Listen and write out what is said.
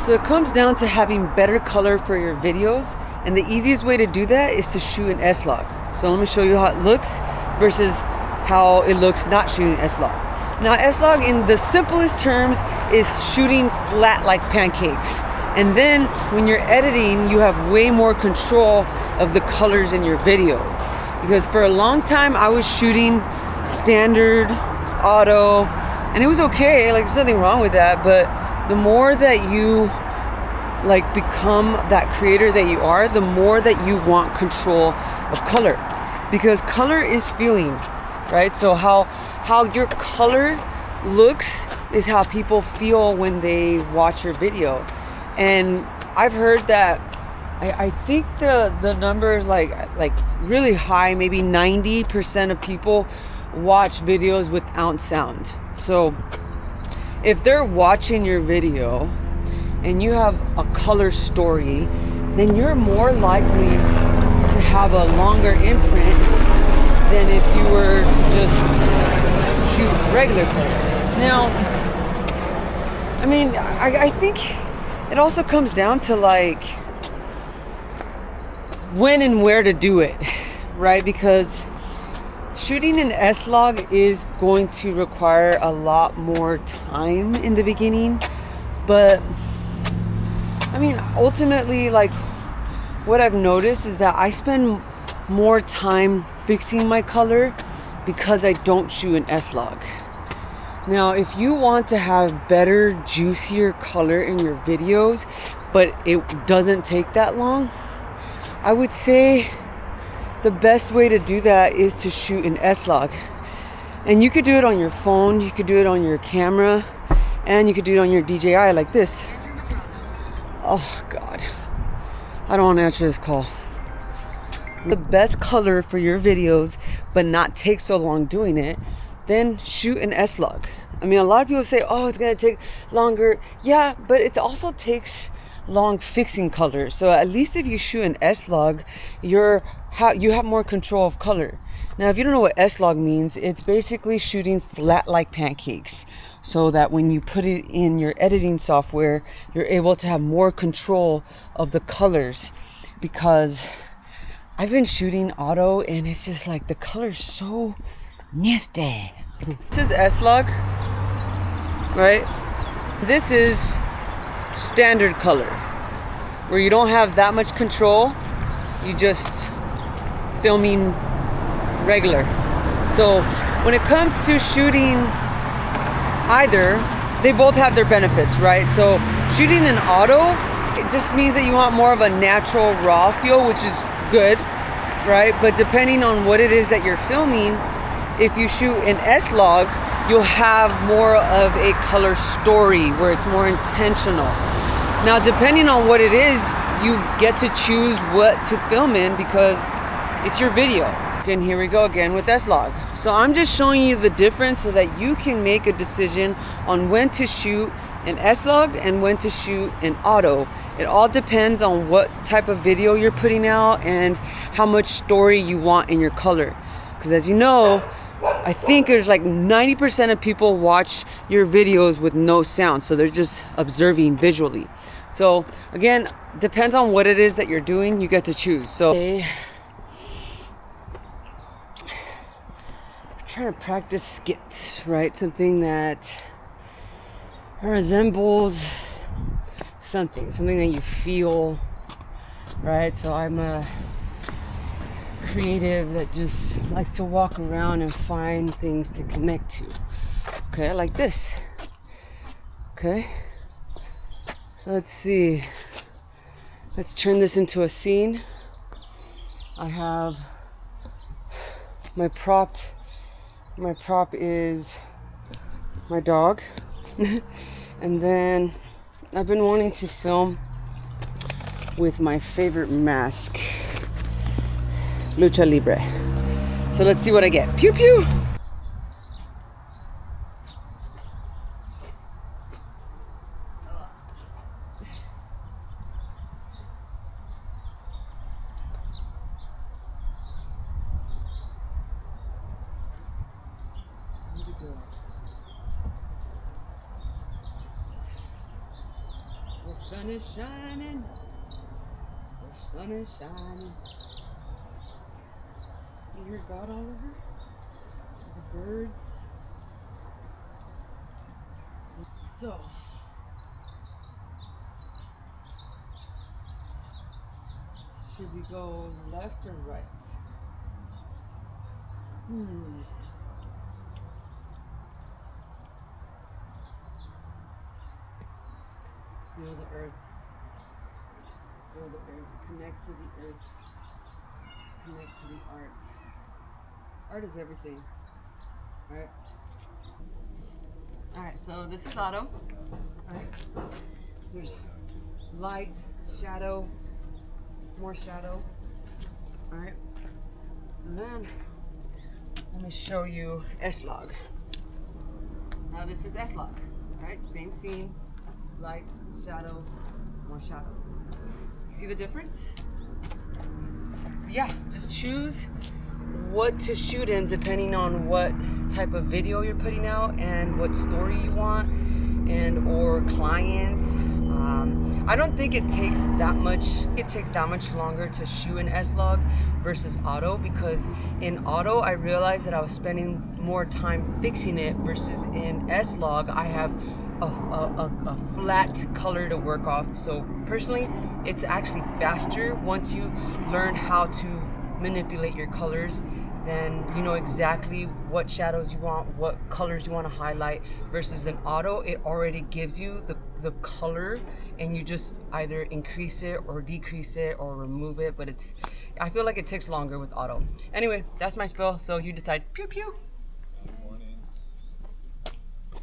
So it comes down to having better color for your videos, and the easiest way to do that is to shoot an S-Log. So let me show you how it looks versus how it looks not shooting S-Log. Now S-Log in the simplest terms is shooting flat like pancakes. And then when you're editing, you have way more control of the colors in your video. Because for a long time I was shooting standard, auto, and it was okay, like there's nothing wrong with that, but the more that you like become that creator that you are, the more that you want control of color, because color is feeling, right? So how your color looks is how people feel when they watch your video. And I've heard that I think the number is like really high, maybe 90% of people watch videos without sound. So if they're watching your video and you have a color story, then you're more likely to have a longer imprint than if you were to just shoot regular color. Now, I mean, I think it also comes down to like when and where to do it, right? Because shooting an S-Log is going to require a lot more time in the beginning, but I mean, ultimately, like what I've noticed is that I spend more time fixing my color because I don't shoot an S-Log. Now, if you want to have better, juicier color in your videos, but it doesn't take that long, I would say the best way to do that is to shoot an S-Log. And you could do it on your phone, you could do it on your camera, and you could do it on your DJI like this. Oh God, I don't want to answer this call. The best color for your videos, but not take so long doing it, then shoot an S-Log. I mean, a lot of people say, oh, it's gonna take longer. Yeah, but it also takes long fixing color. So at least if you shoot an S-Log, you have more control of color. Now, if you don't know what S-Log means, it's basically shooting flat like pancakes, so that when you put it in your editing software, you're able to have more control of the colors. Because I've been shooting auto and it's just like the color's so nasty. This is S-Log, right? This is standard color, where you don't have that much control. You just filming regular. So when it comes to shooting either, they both have their benefits, right? So shooting in auto, it just means that you want more of a natural raw feel, which is good, right? But depending on what it is that you're filming, if you shoot an S-Log, you'll have more of a color story where it's more intentional. Now, depending on what it is, you get to choose what to film in because it's your video. And here we go again with S-Log. So I'm just showing you the difference so that you can make a decision on when to shoot an S-Log and when to shoot an auto. It all depends on what type of video you're putting out and how much story you want in your color. Because as you know, I think there's like 90% of people watch your videos with no sound, so they're just observing visually. So again, depends on what it is that you're doing, you get to choose. So I'm trying to practice skits, right? Something that resembles something that you feel, right? So I'm a creative that just likes to walk around and find things to connect to. Okay, like this. Okay, so let's see. Let's turn this into a scene. I have my prop. My prop is my dog. And then I've been wanting to film with my favorite mask, Lucha Libre. So let's see what I get. Pew pew! The sun is shining. The sun is shining. You hear God all over? The birds. So, should we go left or right? Feel the earth. Feel the earth. Connect to the earth. Connect to the art. Art is everything. Alright? Alright, so this is auto. Alright. There's light, shadow, more shadow. Alright. So then let me show you S-Log. Now this is S-Log. Right? Same scene. Light, shadow, more shadow. You see the difference? So yeah, just choose what to shoot in depending on what type of video you're putting out and what story you want and or client. I don't think it takes that much longer to shoot in S-Log versus auto, because in auto I realized that I was spending more time fixing it versus in S-Log I have a flat color to work off. So personally, it's actually faster once you learn how to manipulate your colors. Then you know exactly what shadows you want, what colors you want to highlight, versus an auto, it already gives you the color and you just either increase it or decrease it or remove it. But I feel like it takes longer with auto. Anyway, that's my spill, so you decide. Pew pew.